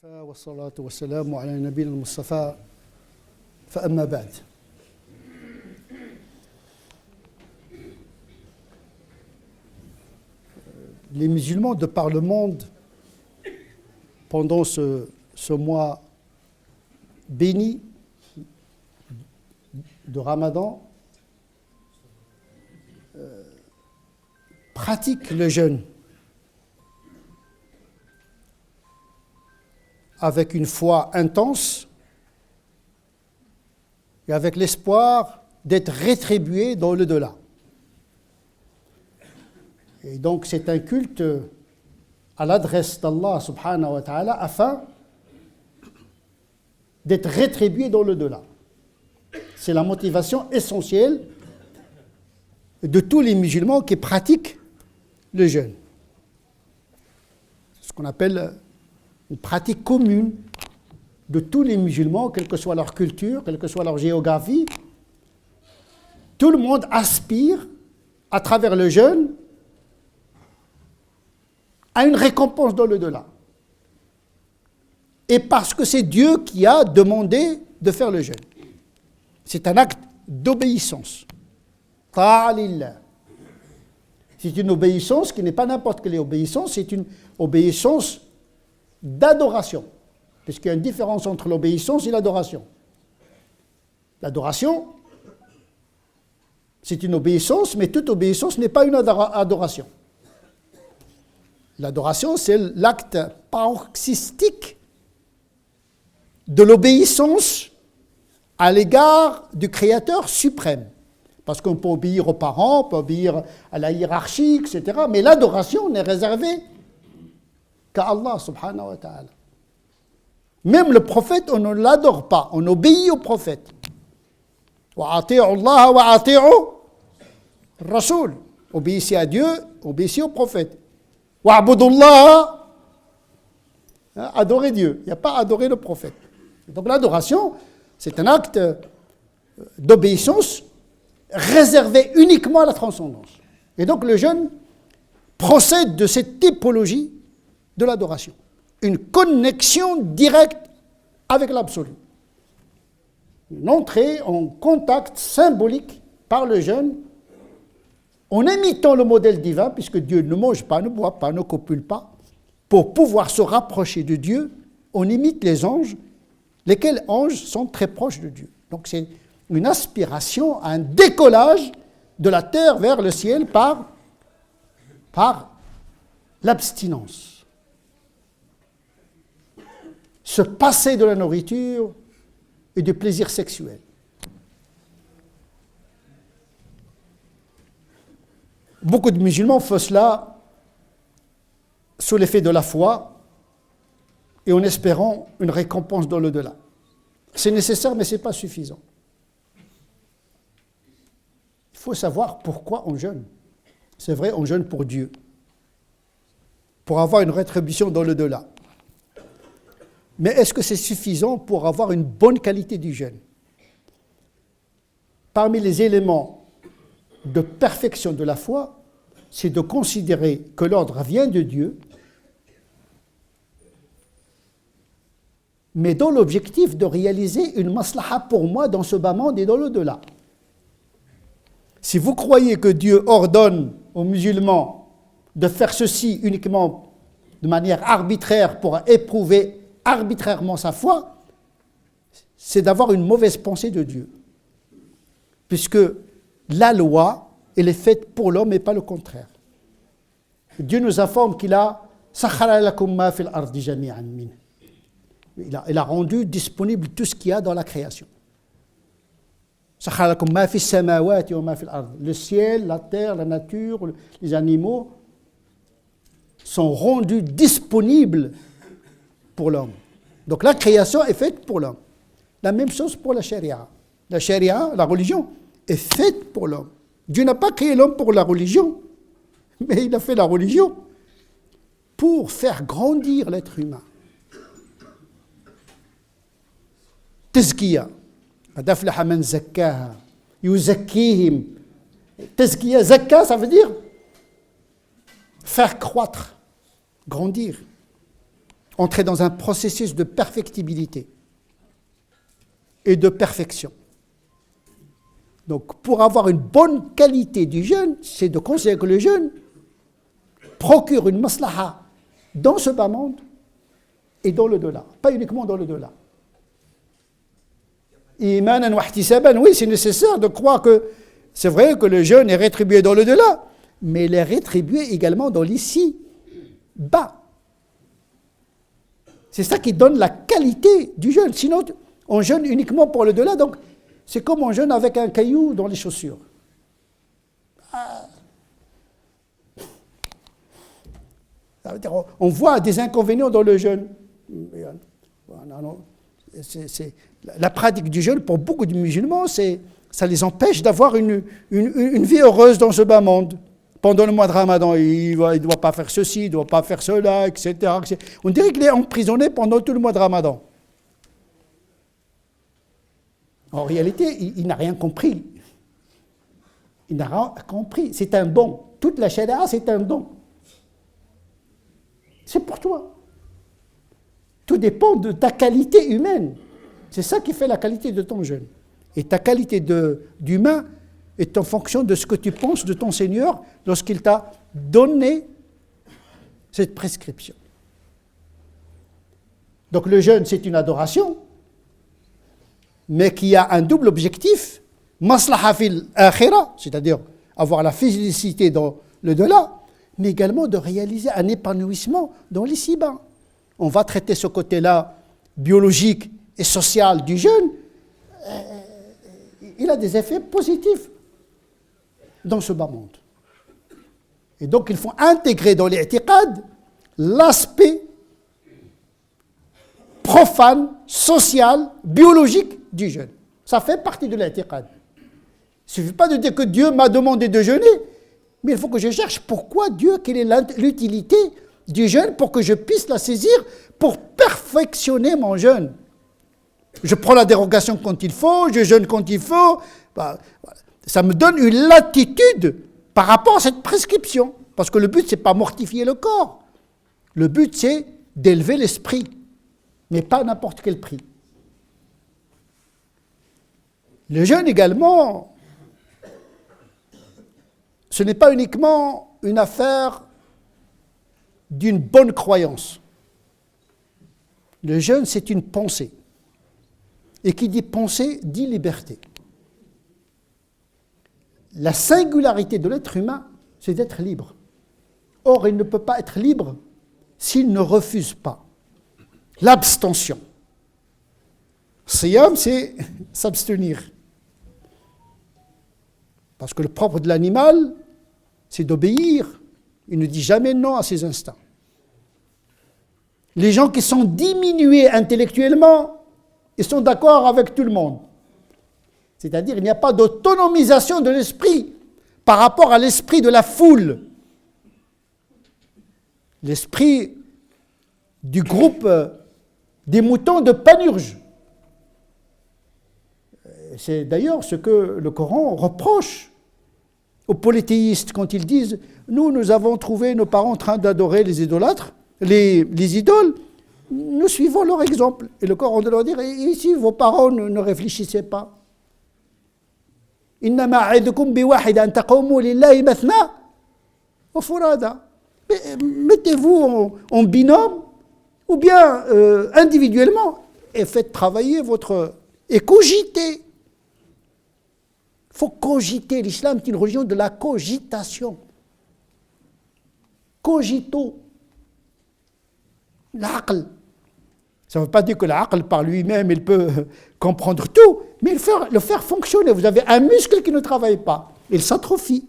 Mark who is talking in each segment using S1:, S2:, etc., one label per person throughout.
S1: والصلاة والسلام على نبينا المصطفى فأما بعد. Les musulmans de par le monde, pendant ce mois béni de Ramadan, pratiquent le jeûne avec une foi intense et avec l'espoir d'être rétribués dans le delà. Et donc c'est un culte à l'adresse d'Allah subhanahu wa ta'ala afin d'être rétribué dans le delà. C'est la motivation essentielle de tous les musulmans qui pratiquent le jeûne. C'est ce qu'on appelle une pratique commune de tous les musulmans, quelle que soit leur culture, quelle que soit leur géographie. Tout le monde aspire, à travers le jeûne, à une récompense dans le delà. Et parce que c'est Dieu qui a demandé de faire le jeûne. C'est un acte d'obéissance. Ta'a lillah. C'est une obéissance qui n'est pas n'importe quelle obéissance, c'est une obéissance d'adoration. Parce qu'il y a une différence entre l'obéissance et l'adoration. L'adoration, c'est une obéissance, mais toute obéissance n'est pas une adoration. L'adoration, c'est l'acte paroxystique de l'obéissance à l'égard du Créateur suprême. Parce qu'on peut obéir aux parents, on peut obéir à la hiérarchie, etc. Mais l'adoration n'est réservée qu'à Allah subhanahu wa ta'ala. Même le prophète, on ne l'adore pas, on obéit au prophète. Wa ati'u Allah wa ati'u Rasoul. Obéissez à Dieu, obéissez au prophète. Wa abudullah, adorer Dieu. Il n'y a pas à adorer le prophète. Donc l'adoration, c'est un acte d'obéissance réservé uniquement à la transcendance. Et donc le jeûne procède de cette typologie de l'adoration. Une connexion directe avec l'absolu. Une entrée en contact symbolique par le jeûne, en imitant le modèle divin, puisque Dieu ne mange pas, ne boit pas, ne copule pas, pour pouvoir se rapprocher de Dieu, on imite les anges, lesquels anges sont très proches de Dieu. Donc c'est une aspiration à un décollage de la terre vers le ciel par l'abstinence. Se passer de la nourriture et du plaisir sexuel. Beaucoup de musulmans font cela sous l'effet de la foi et en espérant une récompense dans l'au-delà. C'est nécessaire, mais ce n'est pas suffisant. Il faut savoir pourquoi on jeûne. C'est vrai, on jeûne pour Dieu, pour avoir une rétribution dans l'au-delà. Mais est-ce que c'est suffisant pour avoir une bonne qualité du jeûne? Parmi les éléments de perfection de la foi, c'est de considérer que l'ordre vient de Dieu, mais dans l'objectif de réaliser une maslaha pour moi dans ce bas monde et dans l'au-delà. Si vous croyez que Dieu ordonne aux musulmans de faire ceci uniquement de manière arbitraire pour éprouver arbitrairement sa foi, c'est d'avoir une mauvaise pensée de Dieu. Puisque la loi, elle est faite pour l'homme et pas le contraire. Dieu nous informe qu'il a il a rendu disponible tout ce qu'il y a dans la création. Le ciel, la terre, la nature, les animaux sont rendus disponibles pour l'homme. Donc la création est faite pour l'homme. La même chose pour la charia. La charia, la religion, est faite pour l'homme. Dieu n'a pas créé l'homme pour la religion, mais il a fait la religion pour faire grandir l'être humain. Tazkiya. Qad aflaha man zakkaha. Yuzakkihim. Tazkiya, zakka, ça veut dire faire croître, grandir. entrer dans un processus de perfectibilité et de perfection. Donc, pour avoir une bonne qualité du jeûne, c'est de considérer que le jeûne procure une maslaha dans ce bas monde et dans le delà, pas uniquement dans le delà. Imanan wa ihtisaban, oui, c'est nécessaire de croire que c'est vrai que le jeûne est rétribué dans le delà, mais il est rétribué également dans l'ici bas. C'est ça qui donne la qualité du jeûne. Sinon, on jeûne uniquement pour le delà, donc c'est comme on jeûne avec un caillou dans les chaussures. Ça veut dire, on voit des inconvénients dans le jeûne. La pratique du jeûne, pour beaucoup de musulmans, ça les empêche d'avoir une vie heureuse dans ce bas monde. Pendant le mois de Ramadan, il ne doit pas faire ceci, il ne doit pas faire cela, etc. On dirait qu'il est emprisonné pendant tout le mois de Ramadan. En réalité, il n'a rien compris. Il n'a rien compris. C'est un don. Toute la sharia, c'est un don. C'est pour toi. Tout dépend de ta qualité humaine. C'est ça qui fait la qualité de ton jeûne. Et ta qualité d'humain est en fonction de ce que tu penses de ton Seigneur lorsqu'il t'a donné cette prescription. Donc le jeûne, c'est une adoration, mais qui a un double objectif, maslaha fil akhira, c'est-à-dire avoir la félicité dans le delà, mais également de réaliser un épanouissement dans l'ici-bas. On va traiter ce côté-là biologique et social du jeûne. Il a des effets positifs dans ce bas monde. Et donc il faut intégrer dans l'i'tiqad l'aspect profane, social, biologique du jeûne. Ça fait partie de l'i'tiqad. Il ne suffit pas de dire que Dieu m'a demandé de jeûner, mais il faut que je cherche pourquoi Dieu, quelle est l'utilité du jeûne pour que je puisse la saisir pour perfectionner mon jeûne. Je prends la dérogation quand il faut, je jeûne quand il faut. Ça me donne une latitude par rapport à cette prescription. Parce que le but, ce n'est pas mortifier le corps. Le but, c'est d'élever l'esprit, mais pas à n'importe quel prix. Le jeûne également, ce n'est pas uniquement une affaire d'une bonne croyance. Le jeûne, c'est une pensée. Et qui dit pensée, dit liberté. La singularité de l'être humain, c'est d'être libre. Or, il ne peut pas être libre s'il ne refuse pas l'abstention. Siyam, c'est s'abstenir. Parce que le propre de l'animal, c'est d'obéir. Il ne dit jamais non à ses instincts. Les gens qui sont diminués intellectuellement, ils sont d'accord avec tout le monde. C'est-à-dire qu'il n'y a pas d'autonomisation de l'esprit par rapport à l'esprit de la foule. L'esprit du groupe des moutons de Panurge. C'est d'ailleurs ce que le Coran reproche aux polythéistes quand ils disent « Nous avons trouvé nos parents en train d'adorer les idolâtres, les idoles, nous suivons leur exemple. » Et le Coran doit leur dire « Ici, vos parents ne réfléchissaient pas. » إنما أعدكم بواحد أن تقوموا لله مثنى وفرادى. Mettez-vous en binôme ou bien individuellement et faites travailler votre... et cogitez. Il faut cogiter. L'islam est une religion de la cogitation. Cogito. L'aql. Ça ne veut pas dire que l'aql par lui-même, il peut comprendre tout, mais le faire fonctionner. Vous avez un muscle qui ne travaille pas, il s'atrophie.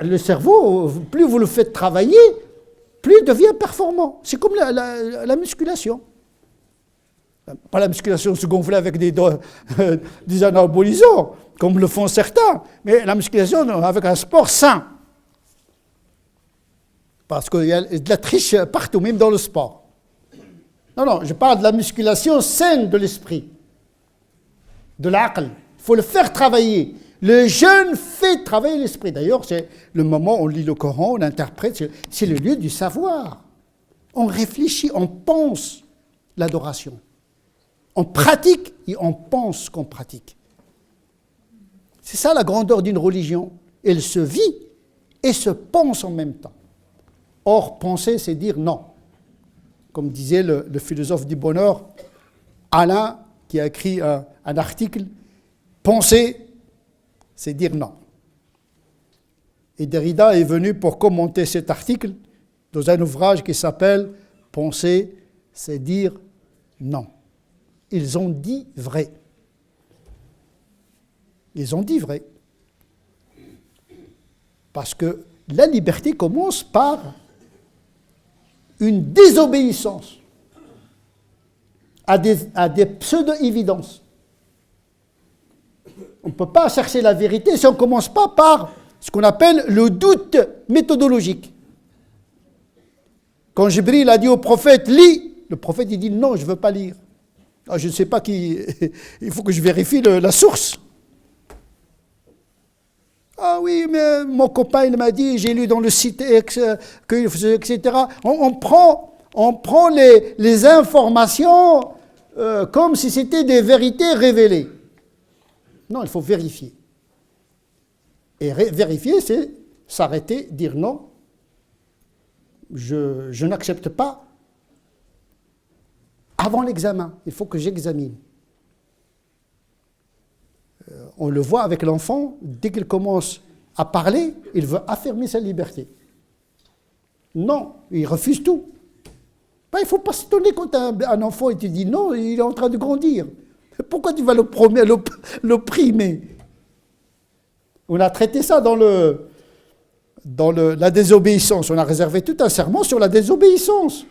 S1: Le cerveau, plus vous le faites travailler, plus il devient performant. C'est comme la musculation. Pas la musculation se gonfler avec des anabolisants, comme le font certains, mais la musculation avec un sport sain. Parce qu'il y a de la triche partout, même dans le sport. Non, je parle de la musculation saine de l'esprit, de l'aql. Il faut le faire travailler. Le jeûne fait travailler l'esprit. D'ailleurs, c'est le moment où on lit le Coran, on interprète, c'est le lieu du savoir. On réfléchit, on pense l'adoration. On pratique et on pense qu'on pratique. C'est ça la grandeur d'une religion. Elle se vit et se pense en même temps. Or, penser, c'est dire non. Comme disait le philosophe du bonheur, Alain, qui a écrit un article, penser, c'est dire non. Et Derrida est venu pour commenter cet article dans un ouvrage qui s'appelle « Penser, c'est dire non ». Ils ont dit vrai. Ils ont dit vrai. Parce que la liberté commence par une désobéissance à des pseudo-évidences. On ne peut pas chercher la vérité si on ne commence pas par ce qu'on appelle le doute méthodologique. Quand Jibril a dit au prophète « lis », le prophète il dit « non, je ne veux pas lire ». Ah, je ne sais pas qui... il faut que je vérifie la source. Ah oui, mais mon copain il m'a dit, j'ai lu dans le site X, etc. On prend les informations comme si c'était des vérités révélées. Non, il faut vérifier. Et vérifier, c'est s'arrêter, dire non, je n'accepte pas. Avant l'examen, il faut que j'examine. On le voit avec l'enfant, dès qu'il commence à parler, il veut affirmer sa liberté. Non, il refuse tout. Ben, il ne faut pas s'étonner quand un enfant et tu dis non, il est en train de grandir. Pourquoi tu vas l'opprimer? On a traité ça dans la désobéissance. On a réservé tout un sermon sur la désobéissance.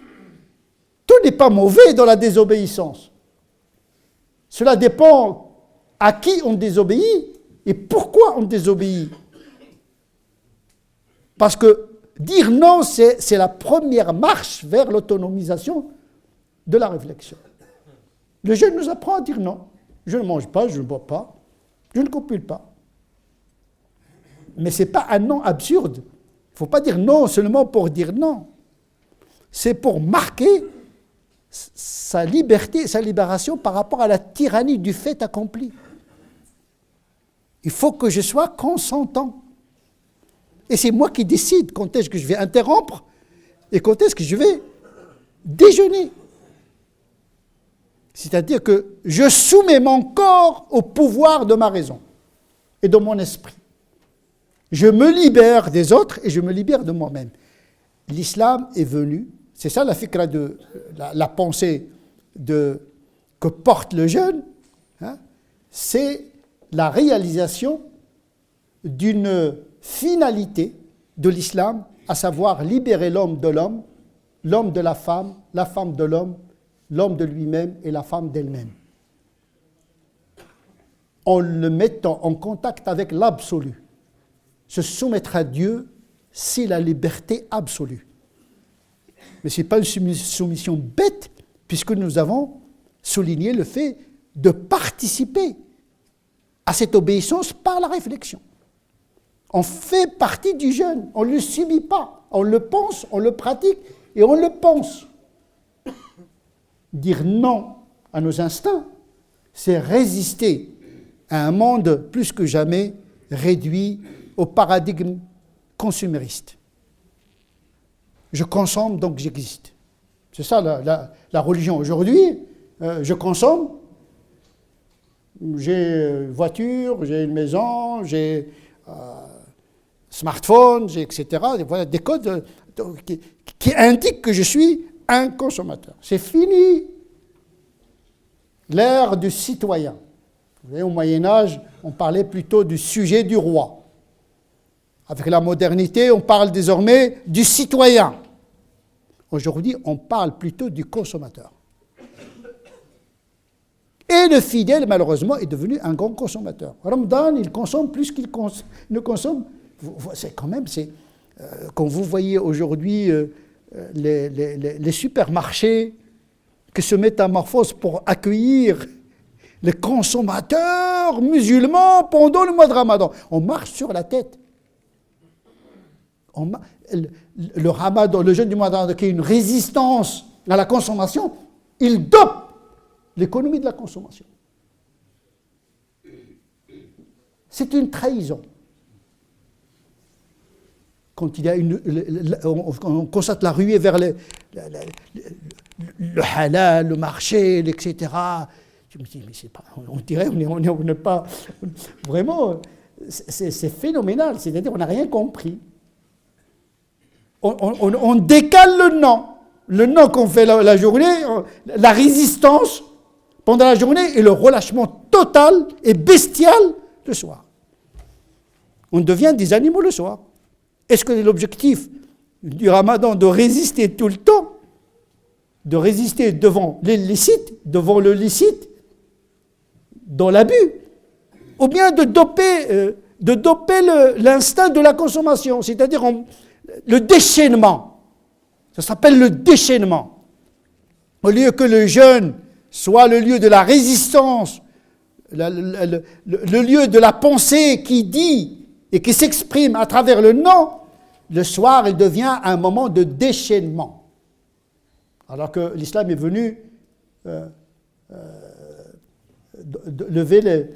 S1: Tout n'est pas mauvais dans la désobéissance. Cela dépend à qui on désobéit et pourquoi on désobéit. Parce que dire non, c'est la première marche vers l'autonomisation de la réflexion. Le jeune nous apprend à dire non. Je ne mange pas, je ne bois pas, je ne copule pas. Mais ce n'est pas un non absurde. Il ne faut pas dire non seulement pour dire non. C'est pour marquer sa liberté, sa libération par rapport à la tyrannie du fait accompli. Il faut que je sois consentant. Et c'est moi qui décide quand est-ce que je vais interrompre et quand est-ce que je vais déjeuner. C'est-à-dire que je soumets mon corps au pouvoir de ma raison et de mon esprit. Je me libère des autres et je me libère de moi-même. L'islam est venu, c'est ça la fikra de la pensée que porte le jeune, hein, c'est la réalisation d'une finalité de l'islam, à savoir libérer l'homme de la femme de l'homme de lui-même et la femme d'elle-même. En le mettant en contact avec l'absolu. Se soumettre à Dieu, c'est la liberté absolue. Mais ce n'est pas une soumission bête, puisque nous avons souligné le fait de participer à cette obéissance par la réflexion. On fait partie du jeûne, on ne le subit pas, on le pense, on le pratique et on le pense. Dire non à nos instincts, c'est résister à un monde plus que jamais réduit au paradigme consumériste. Je consomme, donc j'existe. C'est ça la religion. Aujourd'hui, je consomme, j'ai une voiture, j'ai une maison, j'ai smartphone, j'ai etc. Voilà, des codes qui indiquent que je suis un consommateur. C'est fini l'ère du citoyen. Vous voyez, au Moyen-Âge, on parlait plutôt du sujet du roi. Avec la modernité, on parle désormais du citoyen. Aujourd'hui, on parle plutôt du consommateur. Et le fidèle, malheureusement, est devenu un grand consommateur. Ramadan, il consomme plus qu'il ne consomme. C'est quand même, quand vous voyez aujourd'hui les supermarchés qui se métamorphosent pour accueillir les consommateurs musulmans pendant le mois de Ramadan. On marche sur la tête. Le ramadan, le jeûne du mois de Ramadan, qui est une résistance à la consommation, il dope l'économie de la consommation. C'est une trahison. Quand il y a on constate la ruée vers le halal, le marché, etc. Je me dis, mais c'est pas, on dirait, on n'est pas, vraiment, c'est phénoménal, c'est-à-dire on n'a rien compris. On décale le nom qu'on fait la journée, la résistance pendant la journée et le relâchement total et bestial le soir. On devient des animaux le soir. Est-ce que l'objectif du ramadan de résister tout le temps, de résister devant l'illicite, devant le licite, dans l'abus, ou bien de doper l'instinct de la consommation, c'est-à-dire le déchaînement. Ça s'appelle le déchaînement. Au lieu que le jeûne soit le lieu de la résistance, le lieu de la pensée qui dit et qui s'exprime à travers le non, le soir, il devient un moment de déchaînement. Alors que l'islam est venu lever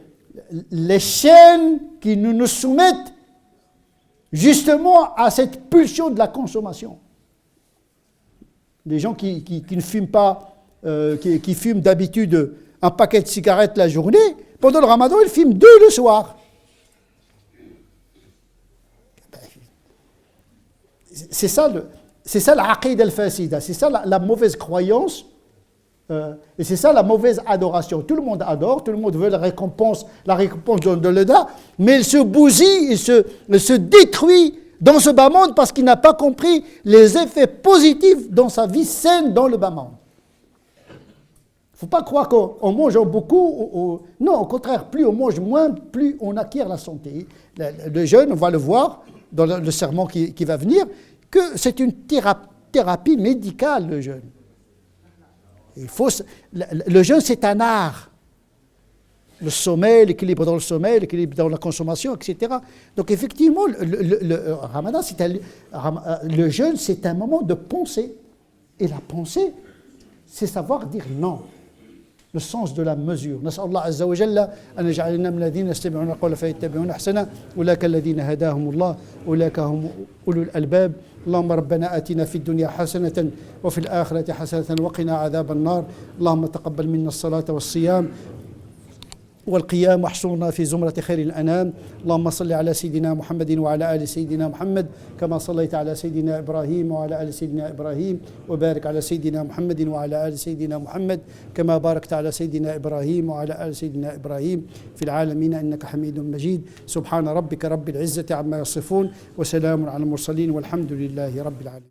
S1: les chaînes qui nous soumettent justement à cette pulsion de la consommation. Les gens qui ne fument pas, qui fument d'habitude un paquet de cigarettes la journée, pendant le ramadan, ils fument 2 le soir. C'est ça l'aqid al-fasida, c'est ça la mauvaise croyance, et c'est ça la mauvaise adoration. Tout le monde adore, tout le monde veut la récompense de l'Eda, mais il se bousille, il se détruit dans ce bas monde parce qu'il n'a pas compris les effets positifs dans sa vie saine dans le bas monde. Il ne faut pas croire qu'en mangeant beaucoup, non, au contraire, plus on mange moins, plus on acquiert la santé. Le jeûne, on va le voir dans le sermon qui va venir, que c'est une thérapie médicale, le jeûne. Le jeûne, c'est un art. Le sommeil, l'équilibre dans le sommeil, l'équilibre dans la consommation, etc. Donc effectivement, le ramadan, le jeûne, c'est un moment de pensée. Et la pensée, c'est savoir dire non. Le sens de la mesure. نسأل الله عز وجل أن يجعلنا من الذين يستمعون القول فيتبعون أحسنه أولئك الذين هداهم الله أولئك هم أولو الألباب اللهم ربنا آتنا في الدنيا حسنة وفي الآخرة حسنة وقنا عذاب النار اللهم تقبل منا الصلاة والصيام والقيام واحشرنا في زمرة خير الأنام اللهم صل على سيدنا محمد وعلى آل سيدنا محمد كما صليت على سيدنا إبراهيم وعلى آل سيدنا إبراهيم وبارك على سيدنا محمد وعلى آل سيدنا محمد كما باركت على سيدنا إبراهيم وعلى آل سيدنا إبراهيم في العالمين إنك حميد مجيد سبحان ربك رب العزة عما يصفون وسلام على المرسلين والحمد لله رب العالمين.